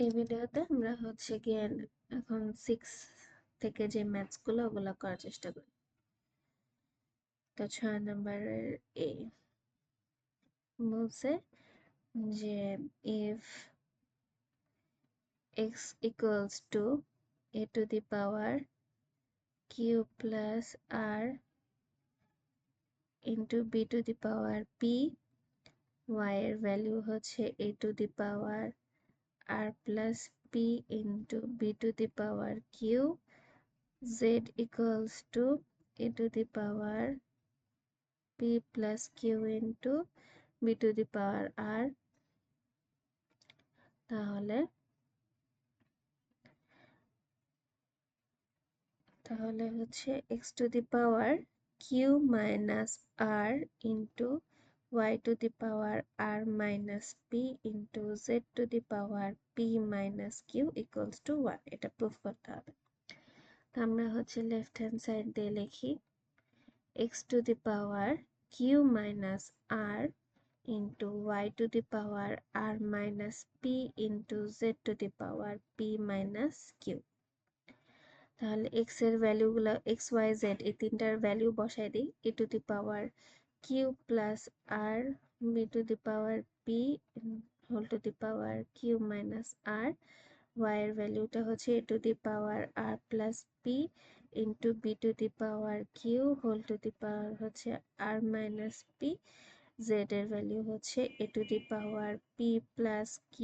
এই ভিডিওতে আমরা হচ্ছে গিয়ে এখন 6 থেকে যে ম্যাথসগুলো ওগুলো করার চেষ্টা করি। তো 6 নম্বরের এ বলছে যে if x equals to a to the power q plus r into b to the power p, y এর ভ্যালু হচ্ছে a to the power r plus p into b to the power q, z equals to a to the power p plus q into b to the power r, তাহলে তাহলে হচ্ছে x to the power q minus r into y to the power r minus p into z to the power p minus q equals to 1, এটা proof করতে হবে। তো আমরা হচ্ছে left hand side দিয়ে লিখি x to the power q minus r into y to the power r minus p into z to the power p minus q। তাহলে x এর ভ্যালুগুলো x y z এই তিনটার ভ্যালু বসাই দিই, a to the power q plus r b to the power p whole to the power q minus r, y এর ভ্যালুটা হচ্ছে a to the power r plus p into b to the power q whole to the power হচ্ছে r minus p, z এর value হচ্ছে a to the power p plus q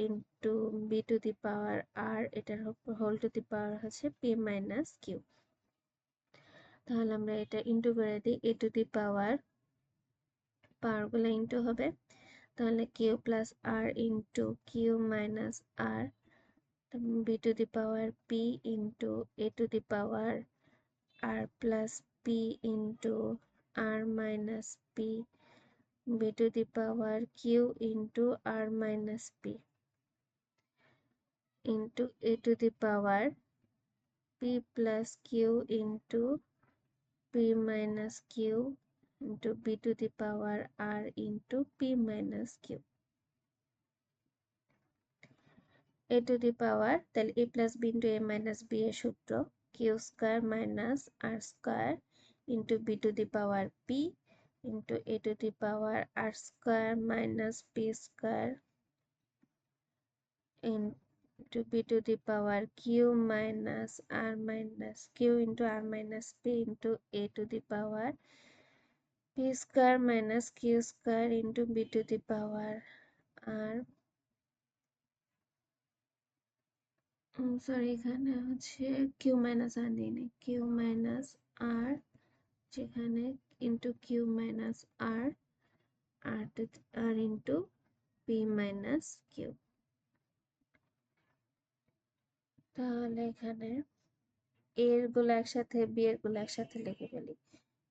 into b to the power r, এটার whole to the পাওয়ার হচ্ছে p minus q। তাহলে আমরা এটা into করে দিই, a to the power পাওয়ারগুলো ইন্টু হবে, তাহলে q plus r into q minus r, b to the power p into a to the power r plus p into r minus p, b to the power q into r minus p into a to the power p plus q into p minus q into b to the power r into p minus q, a to the power তাহলে a plus b into a minus b এর সূত্র q square minus r square into b to the power p into a to the power r square minus p square into b to the power q minus r minus q into r minus p into a to the power p square minus q square into b to the power r, sorry এখানে হচ্ছে q minus r নেই নেই q minus r, যেখানে into q minus r r into p minus q। তাহলে এখানে a এর গুলো একসাথে b এর গুলো একসাথে লিখে ফেলি,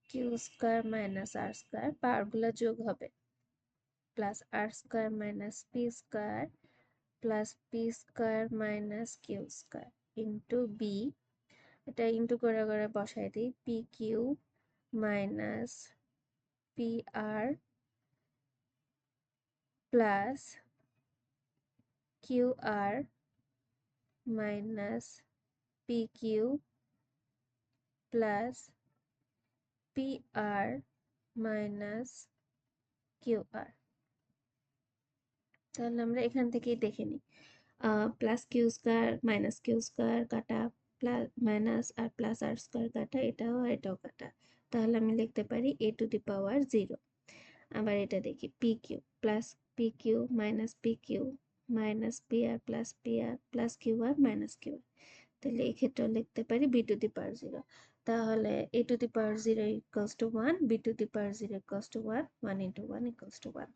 q square minus r square, power গুলো যোগ হবে, plus r square minus p square plus p square minus q square into b, এটা ইন্টু করে করে বসাই দিই, pq minus pr plus qr minus pq plus pr minus qr। তাহলে আমরা এখান থেকেই দেখে নিই, plus q square minus q square কাটা, plus minus r plus r square কাটা, এটাও এটাও কাটা, তাহলে আমি লিখতে পারি a টু দি পাওয়ার 0। আবার এটা দেখি p q plus p q minus p q minus p r plus q r minus q r, তাহলে এই ক্ষেত্রে লিখতে পারি বি টু দি পাওয়ার 0। তাহলে a to the power 0 equals to 1, b to the power 0 equals to 1, 1 into 1 equals to 1,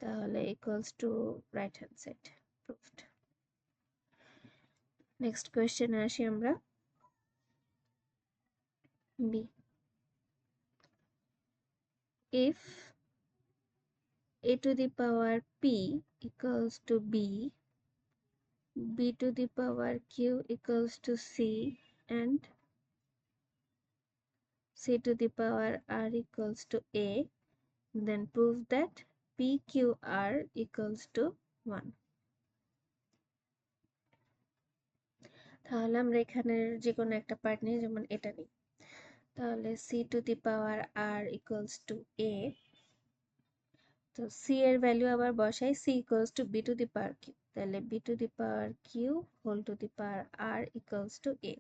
তাহলে equals to right hand side, proved. Next কোয়েশ্চেনে আসি আমরা, b. if a to the power p equals to b, b to the power q equals to c and c to the power r equals to a, then prove that pqr equals to 1। তাহলে আমরা এখানের যে কোনো একটা part নিই, যেমন এটা নিই। তাহলে c to the power r equals to a। তো c এর ভ্যালু আবার বসাই, c equals to b to the power q। তাহলে b to the power q whole to the power r equals to a।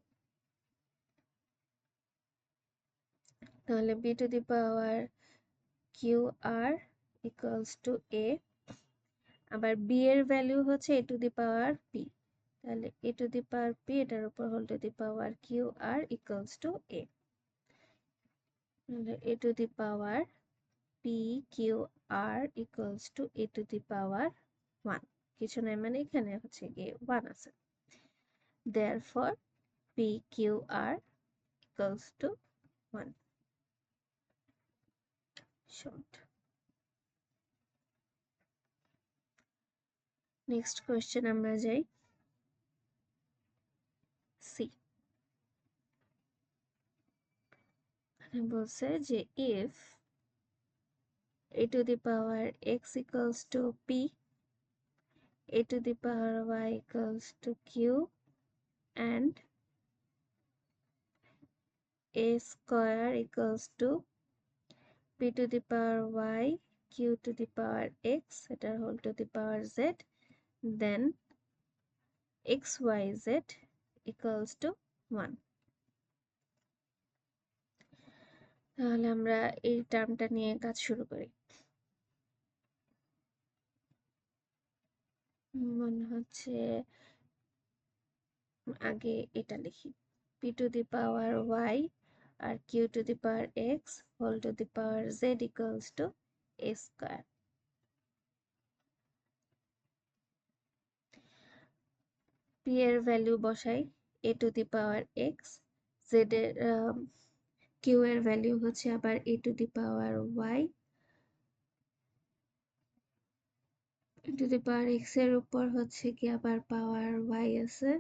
তাহলে b to the power q r equals to a। আবার b এর value হচ্ছে a to the power p। তাহলে a to the power p, এটার উপর whole to the power q r equals to a। তাহলে a to the power p q r equals to a to the power 1। কিছু নাই, মানে এখানে হচ্ছে গিয়ে 1 আছে। Therefore p q r equals to 1। Short. Next question আমরা যাই সি। এখানে বলছে যে if a to the power x equals to p, a to the power y equals to q, and a square equals to p to the power y, q to the power x, এটার whole to the power z, then xyz equals to 1। তাহলে আমরা এই টার্মটা নিয়ে কাজ শুরু করি। মনে হচ্ছে আগে এটা লিখি, p to the power y আর q to the power x whole to the power z equals to a square. p এর ভ্যালু বসাই a to the power x, z এর q এর ভ্যালু হচ্ছে আবার a to the power y, a to the power x এর উপর হচ্ছে কি আবার পাওয়ার y আছে,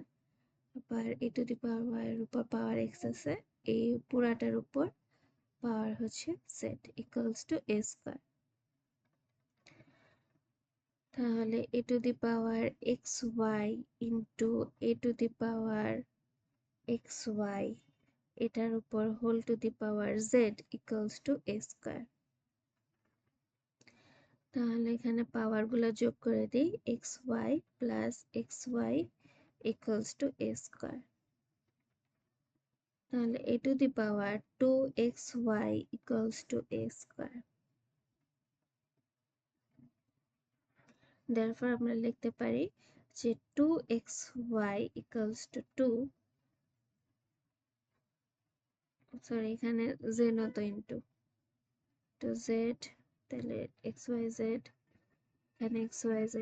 আবার a to the power y এর উপর পাওয়ার x আছে, এই পুরাটার উপর পাওয়ার হচ্ছে z equals to a square. তাহলে a to the power xy into a to the power xy, এটার উপর whole to the power z equals to a square. তাহলে এখানে পাওয়ার গুলো যোগ করে দিই, xy plus xy equals to a square. তাহলে a to the power 2xy equals to a square. therefore আমরা লিখতে পারি যে 2xy ইকুয়ালস টু 2, সরি এখানে z not into two z, তাহলে xyz, এখানে xyz,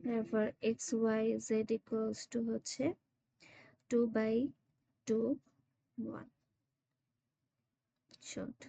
তারপর xyz ইকুয়ালস টু হচ্ছে 2/2 1 শর্ট।